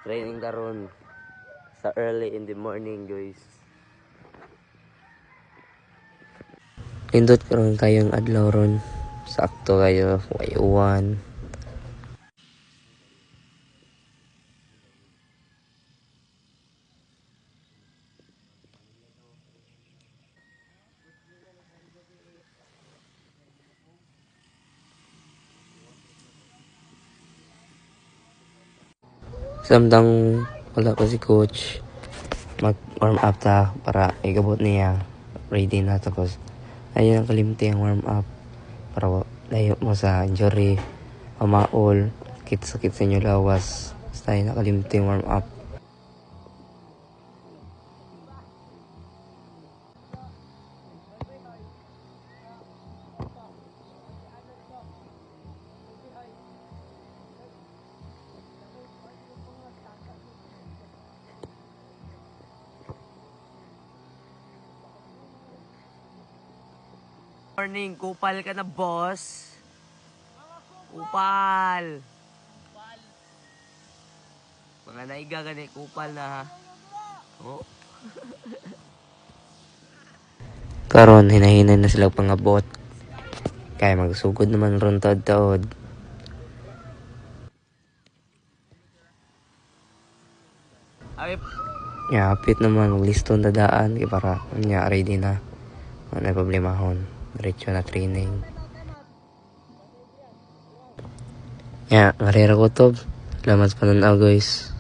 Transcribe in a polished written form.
Training karon sa early in the morning, guys. Nindot karon kayong adlaw ron. Sakto kayo, way uwan. Samtang wala pa si coach, mag-warm up ta para igabot niya. Ready na tapos. Ayun ang kalimti ang warm up para layo mo sa injury, pamaol, sakit sa inyo lawas. Basta yun nakalimti ang warm up. Morning, kupal ka na, boss. Kupal. Mga naiga gani, kupal na ha. Oh. Karon hinahinay na sila pangabot. Kaya magsugod naman ron taod-taod. Ya, apit naman maglisto na daan kay para nya ready na. Ano problemahon. Diretso na training. Ya, ngarira ko to. Salamat sa pananaw, guys.